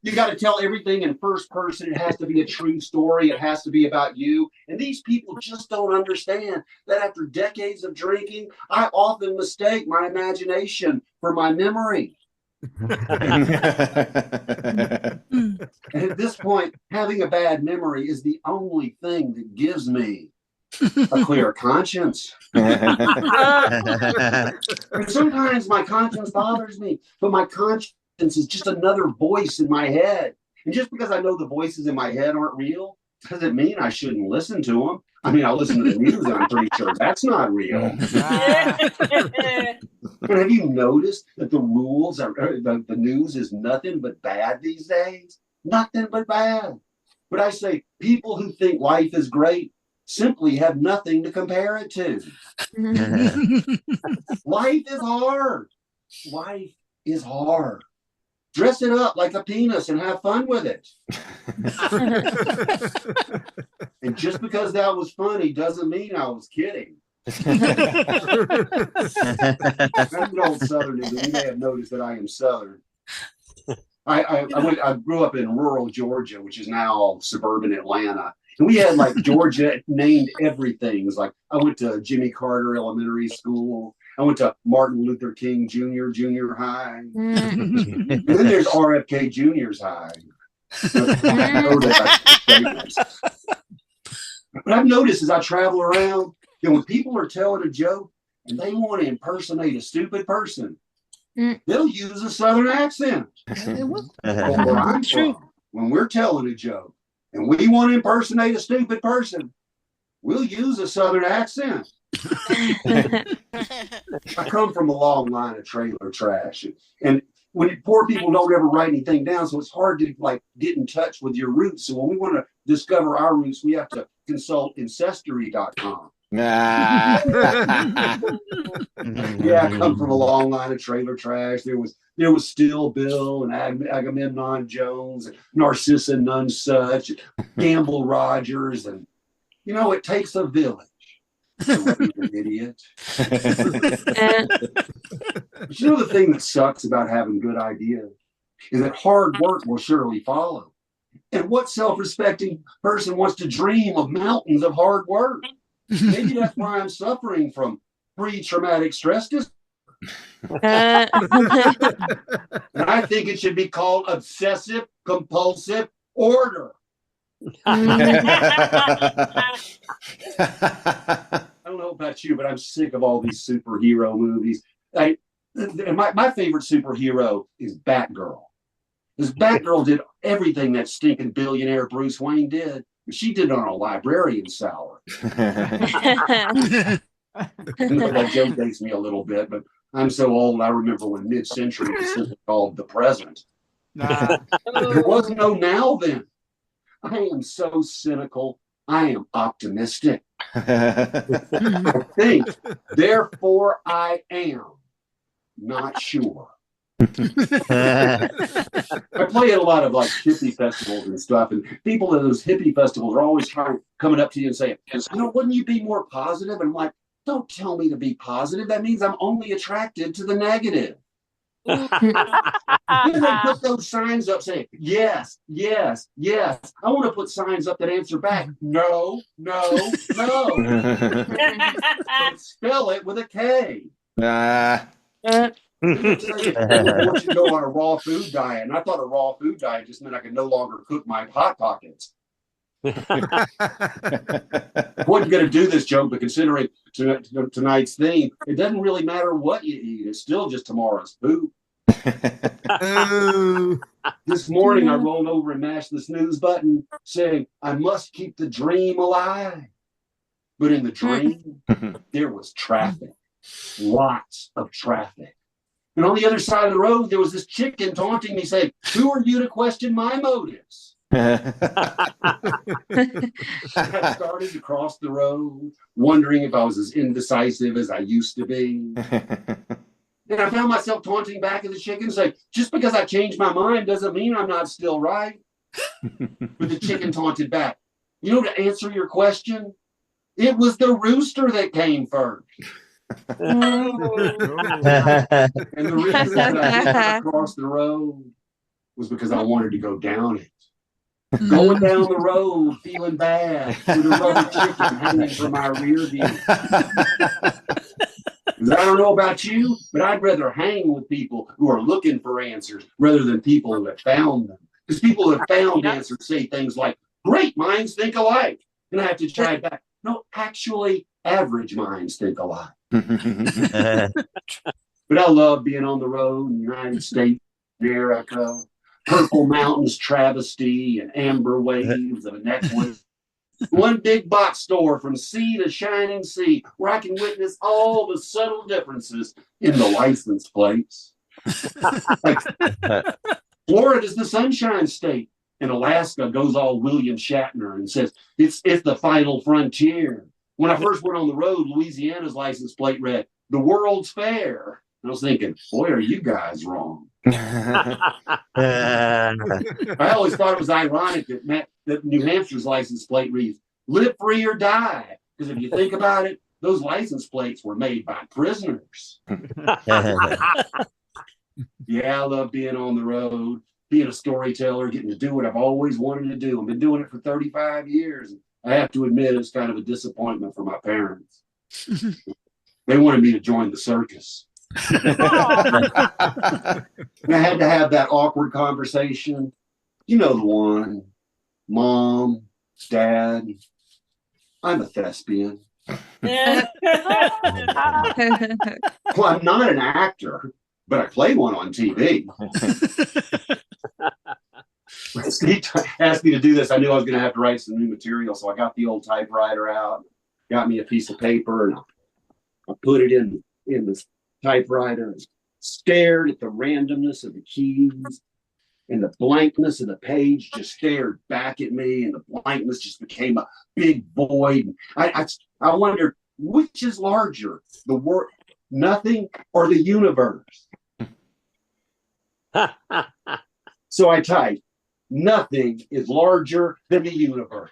You got to tell everything in first person. It has to be a true story. It has to be about you. And these people just don't understand that after decades of drinking, I often mistake my imagination for my memory. And at this point, having a bad memory is the only thing that gives me a clear conscience. And sometimes my conscience bothers me, but my conscience is just another voice in my head. And just because I know the voices in my head aren't real, doesn't mean I shouldn't listen to them. I mean, I listen to the news and I'm pretty sure that's not real. But have you noticed that the rules are the news is nothing but bad these days? Nothing but bad. But I say people who think life is great simply have nothing to compare it to. Life is hard. Life is hard. Dress it up like a penis and have fun with it. And just because that was funny doesn't mean I was kidding. I'm an old Southerner, but you may have noticed that I am Southern. I grew up in rural Georgia, which is now suburban Atlanta. And we had like Georgia named everything. It was like I went to Jimmy Carter Elementary School. I went to Martin Luther King Junior High. And then there's RFK Junior's High. But I've noticed as I travel around, when people are telling a joke and they want to impersonate a stupid person, they'll use a Southern accent. Where I'm from, when we're telling a joke and we want to impersonate a stupid person, we'll use a Southern accent. I come from a long line of trailer trash, and when poor people don't ever write anything down, so it's hard to like get in touch with your roots. So when we want to discover our roots, we have to consult ancestry.com. Yeah, I come from a long line of trailer trash. There was Still Bill and Agamemnon Jones and Narcissa Nunsuch, and Gamble Rogers, and it takes a village to raise an idiot. But the thing that sucks about having good ideas is that hard work will surely follow. And what self-respecting person wants to dream of mountains of hard work? Maybe that's why I'm suffering from pre-traumatic stress disorder. And I think it should be called obsessive compulsive order. I don't know about you, but I'm sick of all these superhero movies. My favorite superhero is Batgirl. Because Batgirl did everything that stinking billionaire Bruce Wayne did. She did it on a librarian's salary. That joke dates me a little bit, but I'm so old. I remember when mid-century was simply called the present. There was no now then. I am so cynical. I am optimistic. I think, therefore I am not sure. I play at a lot of hippie festivals and stuff, and people at those hippie festivals are always coming up to you and saying, wouldn't you be more positive? And I'm like, don't tell me to be positive. That means I'm only attracted to the negative. They put those signs up saying, yes, yes, yes. I want to put signs up that answer back, no, no, no. But spell it with a K. I want you to go on a raw food diet, and I thought a raw food diet just meant I could no longer cook my hot pockets. I wasn't going to do this joke, but considering tonight's theme, it doesn't really matter what you eat. It's still just tomorrow's food. This morning, I rolled over and mashed the snooze button, saying, I must keep the dream alive. But in the dream, there was traffic, lots of traffic. And on the other side of the road, there was this chicken taunting me, saying, who are you to question my motives? I started to cross the road, wondering if I was as indecisive as I used to be. And I found myself taunting back at the chicken, saying, just because I changed my mind doesn't mean I'm not still right. But the chicken taunted back, to answer your question, it was the rooster that came first. And the reason that I didn't cross the road was because I wanted to go down it. Going down the road, feeling bad, with a rubber chicken hanging from my rear view. I don't know about you, but I'd rather hang with people who are looking for answers rather than people who have found them. Because people who have found answers say things like, great minds think alike. And I have to chime back, no, actually, average minds think alike. But I love being on the road in the United States, America, purple mountains travesty and amber waves of a necklace. One big box store from sea to shining sea, where I can witness all the subtle differences in the license plates. Florida's the Sunshine State, and Alaska goes all William Shatner and says it's the final frontier. When I first went on the road, Louisiana's license plate read, the World's Fair. And I was thinking, boy, are you guys wrong. I always thought it was ironic that New Hampshire's license plate reads, live free or die. Because if you think about it, those license plates were made by prisoners. Yeah, I love being on the road, being a storyteller, getting to do what I've always wanted to do. I've been doing it for 35 years. I have to admit, it's kind of a disappointment for my parents. They wanted me to join the circus. And I had to have that awkward conversation. You know the one. Mom, Dad, I'm a thespian. Well, I'm not an actor, but I play one on TV. When Steve asked me to do this, I knew I was going to have to write some new material, so I got the old typewriter out, got me a piece of paper, and I put it in the typewriter and stared at the randomness of the keys, and the blankness of the page just stared back at me, and the blankness just became a big void. I wondered, which is larger, the nothing or the universe. So I typed, nothing is larger than the universe.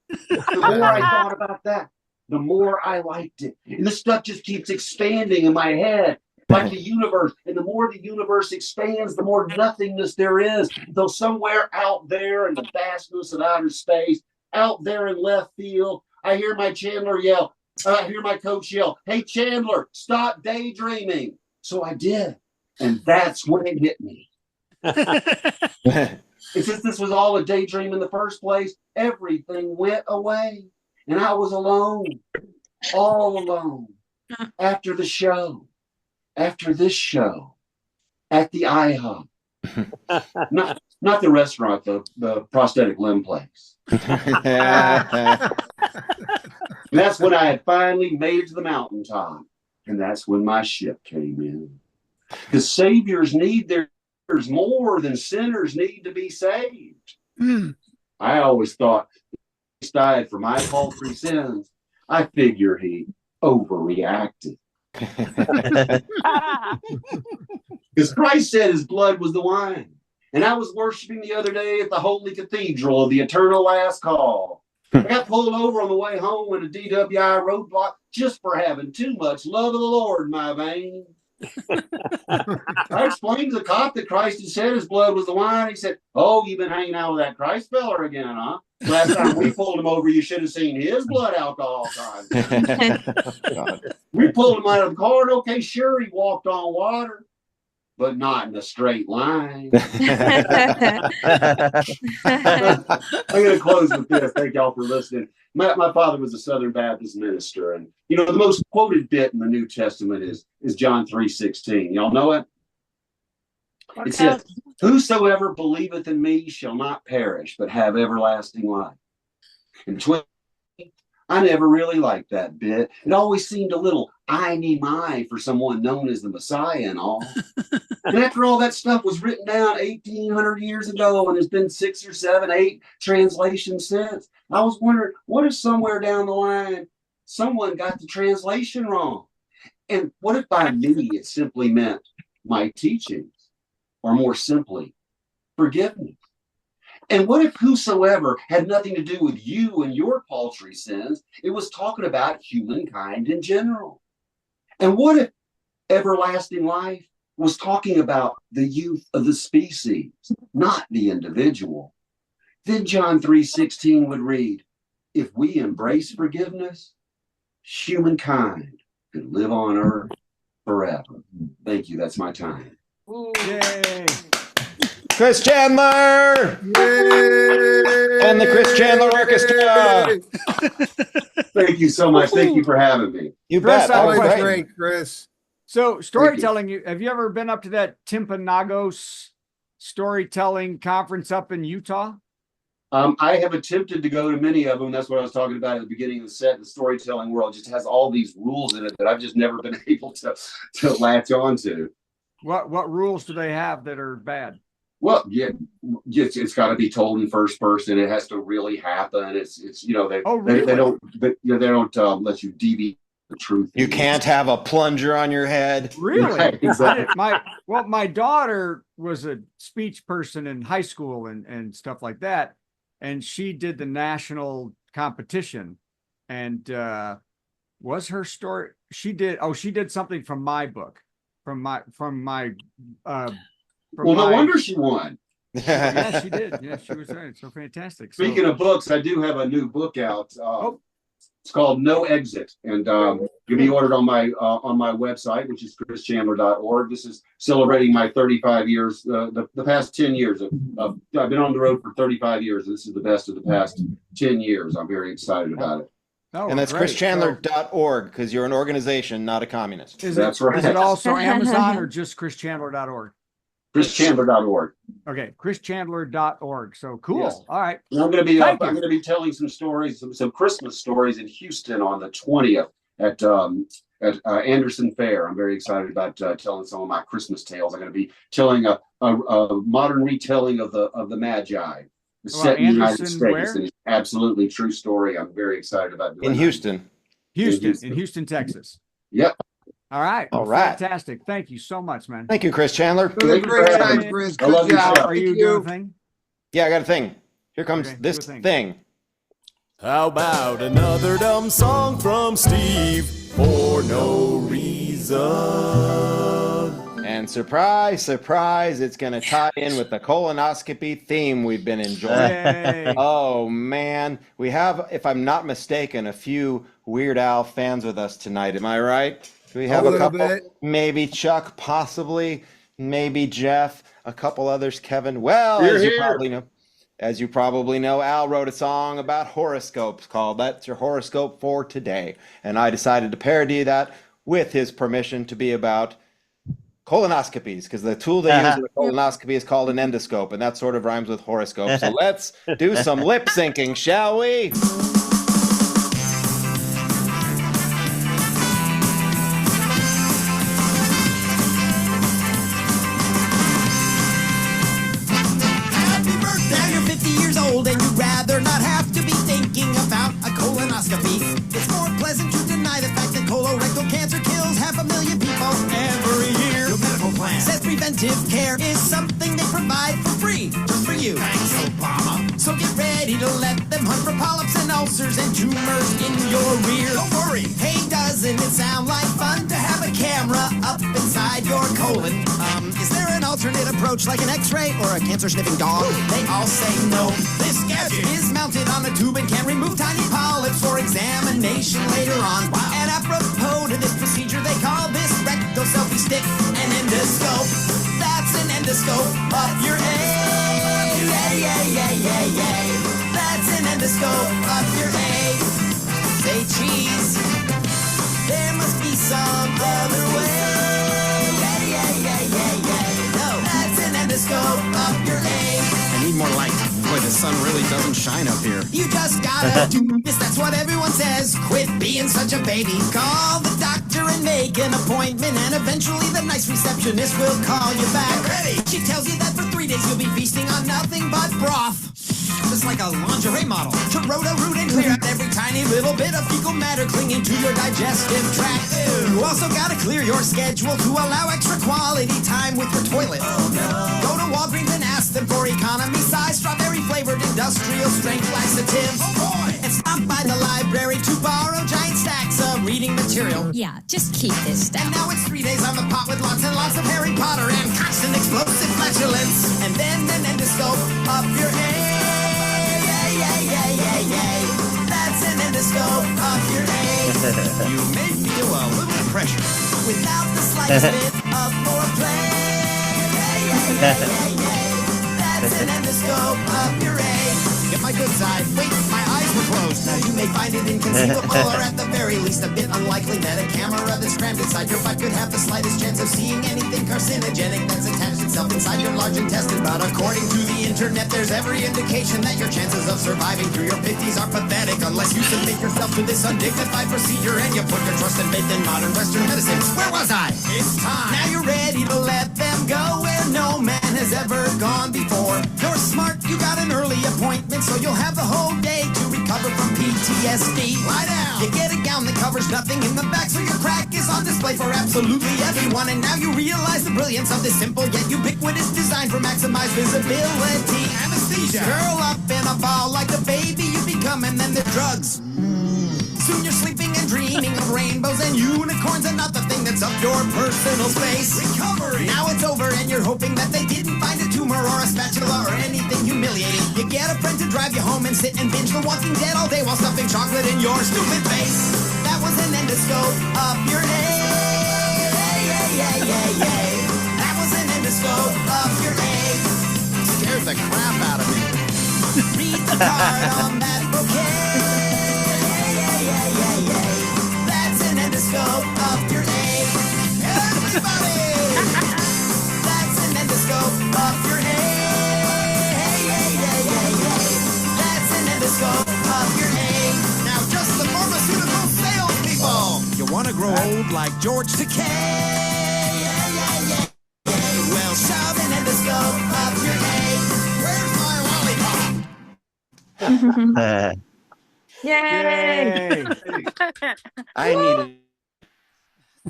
The more I thought about that, the more I liked it. And this stuff just keeps expanding in my head, like the universe. And the more the universe expands, the more nothingness there is. Though somewhere out there in the vastness of outer space, out there in left field, I hear my Chandler yell. I hear my coach yell, "Hey, Chandler, stop daydreaming." So I did. And that's when it hit me. And since this was all a daydream in the first place, everything went away. And I was alone, all alone, after the show, after this show, at the IHOP. Not the restaurant, the prosthetic limb place. And that's when I had finally made it to the mountaintop. And that's when my ship came in. The saviors need theirs more than sinners need to be saved. I always thought he died for my paltry sins. I figure he overreacted. Because Christ said his blood was the wine. And I was worshiping the other day at the Holy Cathedral of the Eternal Last Call. I got pulled over on the way home in a DWI roadblock just for having too much love of the Lord in my veins. I explained to the cop that Christ had said his blood was the wine. He said, "Oh, you've been hanging out with that Christ feller again, huh? Last time we pulled him over, you should have seen his blood alcohol content." We pulled him out of the car, and okay, sure, he walked on water, but not in a straight line. I'm going to close with this. Thank y'all for listening. My father was a Southern Baptist minister, and you know the most quoted bit in the New Testament is John 3:16. Y'all know it? It says, "Whosoever believeth in me shall not perish, but have everlasting life." And I never really liked that bit. It always seemed a little I-me-my for someone known as the Messiah and all. And after all that stuff was written down 1,800 years ago, and there's been 6 or 7, 8 translations since, I was wondering, what if somewhere down the line, someone got the translation wrong? And what if by me it simply meant my teachings, or more simply, forgiveness? And what if whosoever had nothing to do with you and your paltry sins? It was talking about humankind in general. And what if everlasting life was talking about the youth of the species, not the individual? Then John 3:16 would read, "If we embrace forgiveness, humankind could live on earth forever." Thank you. That's my time. Yay. Chris Chandler! Yay! And the Chris Chandler Orchestra! Thank you so much. Thank you for having me. You Chris, bet. Always great, Chris. So storytelling, have you ever been up to that Timpanogos storytelling conference up in Utah? I have attempted to go to many of them. That's what I was talking about at the beginning of the set. The storytelling world just has all these rules in it that I've just never been able to latch on to. What rules do they have that are bad? Well, yeah, it's got to be told in first person. It has to really happen. It's you know they don't let you deviate the truth. You can't have a plunger on your head. Really? Right, exactly. My daughter was a speech person in high school and stuff like that, and she did the national competition, and was her story? She did something from my book, from my. Well, no wonder she won. Yeah, she did. Yeah, she was right. So fantastic. Speaking of books, I do have a new book out. It's called No Exit, and it can be ordered on my website, which is chrischandler.org. This is celebrating my 35 years. The past 10 years. I've been on the road for 35 years. This is the best of the past 10 years. I'm very excited about it. Oh, and that's chrischandler.org, because you're an organization, not a communist. That's right. Is it also Amazon or just chrischandler.org? chrischandler.org. Okay, chrischandler.org. So cool. Yes. All right. And I'm going to be telling some stories, some Christmas stories in Houston on the 20th at Anderson Fair. I'm very excited about telling some of my Christmas tales. I'm going to be telling a modern retelling of the Magi. Set in the United States. And it's absolutely true story. I'm very excited about doing in Houston. In Houston, Texas. Yep. All right. All right. Fantastic. Thank you so much, man. Thank you, Chris Chandler. Great time, Chris. I love Good your job. show. Are you doing a thing? Yeah, I got a thing. Here comes Okay, this do a thing. thing. How about another dumb song from Steve for no reason? And surprise, surprise, it's going to tie in with the colonoscopy theme we've been enjoying. Yay. Oh, man. We have, if I'm not mistaken, a few Weird Al fans with us tonight. Am I right? We have a little couple, bit. maybe Chuck, possibly, maybe Jeff, a couple others, Kevin. Well, You're as you here. probably know, Al wrote a song about horoscopes called That's Your Horoscope for Today. And I decided to parody that with his permission to be about colonoscopies, because the tool they use in a colonoscopy is called an endoscope, and that sort of rhymes with horoscope. So let's do some lip syncing, shall we? Happy birthday! You're 50 years old and you'd rather not have to be thinking about a colonoscopy. It's more pleasant to deny the fact that colorectal cancer kills 500,000 people every year. Your medical plan says preventive care is something they provide for free, just for you. Thanks, Obama. So get ready to let them hunt for polyps and ulcers and tumors in your rear. Don't worry. Hey, doesn't it sound like fun to have a camera up inside your colon? Is there an alternate approach like an x-ray or a cancer-sniffing dog? They all say no. This gadget is mounted on a tube and can remove tiny polyps for examination later on. Wow. And apropos to this procedure, they call this rectal selfie stick an endoscope. That's an endoscope up your A. Yeah. That's an endoscope up your A. Say cheese. There must be some other way. Yeah. No, that's an endoscope up your A. I need more light. Boy, the sun really doesn't shine up here. You just gotta do this, that's what everyone says. Quit being such a baby. Call the doctor and make an appointment, and eventually the nice receptionist will call you back. Ready? She tells you that for 3 days you'll be feasting on nothing but broth. Just like a lingerie model. To root and clear out every tiny little bit of fecal matter clinging to your digestive tract. You also gotta clear your schedule to allow extra quality time with your toilet. Oh no. Go to Walgreens and ask them for economy size, strawberry flavored industrial strength laxative. Oh boy. And stop by the library to borrow giant stacks of reading material. Yeah, just keep this stuff. And now it's 3 days on the pot with lots and lots of Harry Potter and constant explosive flatulence. And then an endoscope up your A. Yeah. That's an endoscope up your A. You may feel a little pressure. Without the slightest bit of foreplay. Yeah. That's an endoscope up your A. Get my good side. Wait, my eyes were closed. Now you may find it inconceivable or at the very least a bit unlikely that a camera that's crammed inside your butt could have the slightest chance of seeing anything carcinogenic that's attached itself inside your large intestine. But according to the internet, there's every indication that your chances of surviving through your 50s are pathetic unless you submit yourself to this undignified procedure and you put your trust and faith in modern Western medicine. Where was I? It's time. Now you're ready to let them go where no man has ever gone before. You're smart, you got an early appointment, so you'll have the whole day to recover from PTSD. Lie down. You get a gown that covers nothing in the back, so your crack is on display for absolutely everyone. And now you realize the brilliance of this simple yet ubiquitous design for maximized visibility. Anesthesia. Curl up in a ball like the baby you become, and then the drugs. Soon you're sleeping and dreaming of rainbows and unicorns and not the thing that's up your personal space. Recovery. Now it's over and you're hoping that they didn't find a tumor or a spatula or anything humiliating. You get a friend to drive you home and sit and binge The Walking Dead all day while stuffing chocolate in your stupid face. That was an endoscope up your A. Yeah. That was an endoscope up your A. Scared the crap out of me. Read the card on that bouquet. That's an endoscope up your A. Everybody! That's an endoscope up your A. That's an endoscope up your A. Now just the pharmaceutical salespeople. You want to grow old like George Takei? Yeah. Well, shove an endoscope up your A. Where's my lollipop? Yay! I needed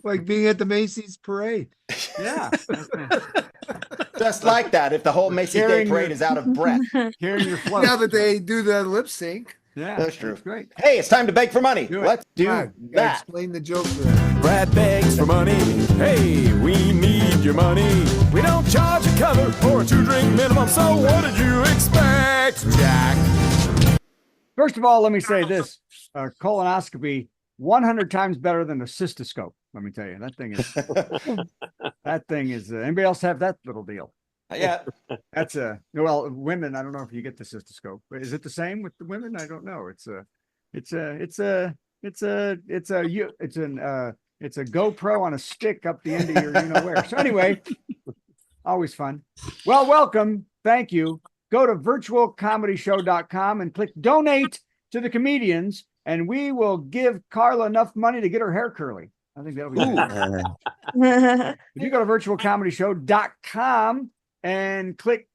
Like being at the Macy's parade. Yeah. Just like that. If the whole Macy's Day Carrying Parade your- is out of breath. Carrying your float. Now that they do the lip sync. Yeah, That's true. Great. Hey, it's time to beg for money. Do it. Let's do God, you gotta that. explain the joke for that. Brad begs for money. Hey, we need your money. We don't charge a cover or a 2-drink minimum, so what did you expect, Jack? First of all, let me say this: colonoscopy 100 times better than a cystoscope. Let me tell you, that thing is. Anybody else have that little deal? Yeah. That's women. I don't know if you get the cystoscope. Is it the same with the women? I don't know. It's a GoPro on a stick up the end of your where. So anyway, always fun. Well, welcome. Thank you. Go to virtualcomedyshow.com and click donate to the comedians, and we will give Carla enough money to get her hair curly. I think that'll be good. If you go to virtualcomedyshow.com and click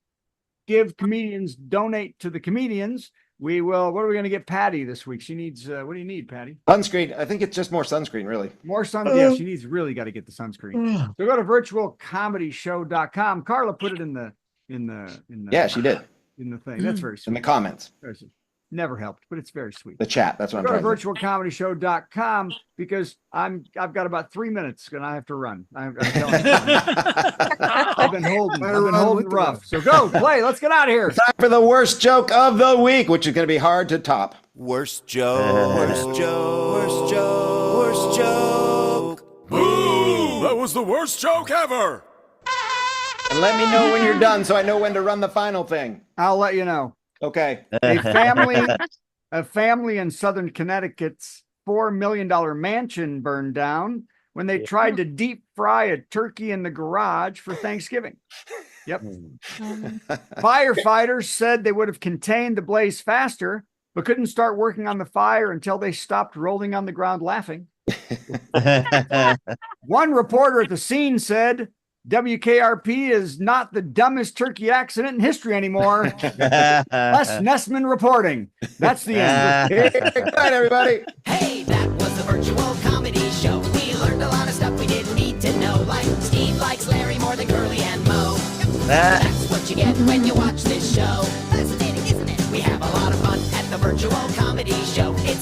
give comedians, donate to the comedians, we will. What are we going to get Patty this week? She needs, what do you need, Patty? Sunscreen. I think it's just more sunscreen, really. More sun. Yeah, she needs really got to get the sunscreen. So go to virtualcomedyshow.com. Carla put it in the Yeah, she did. in the thing. That's very sweet. In the comments. Very sweet. Never helped, but it's very sweet. The chat. That's what Go I'm to trying to virtualcomedyshow.com because I've got about 3 minutes and I have to run. I'm telling you. I've been holding rough. So go play. Let's get out of here. Time for the worst joke of the week, which is going to be hard to top. Worst joke, worst joke, worst joke, worst joke. Boo! That was the worst joke ever. And let me know when you're done so I know when to run the final thing. I'll let you know. Okay. A family in southern Connecticut's $4 million mansion burned down when they tried to deep fry a turkey in the garage for Thanksgiving. Yep. Firefighters said they would have contained the blaze faster, but couldn't start working on the fire until they stopped rolling on the ground laughing. One reporter at the scene said, WKRP is not the dumbest turkey accident in history anymore. Les Nessman reporting. That's the end. Good night, everybody. Hey, that was the virtual comedy show. We learned a lot of stuff we didn't need to know, like Steve likes Larry more than Curly and Moe. That's what you get when you watch this show. Fascinating, isn't it? We have a lot of fun at the virtual comedy show. It's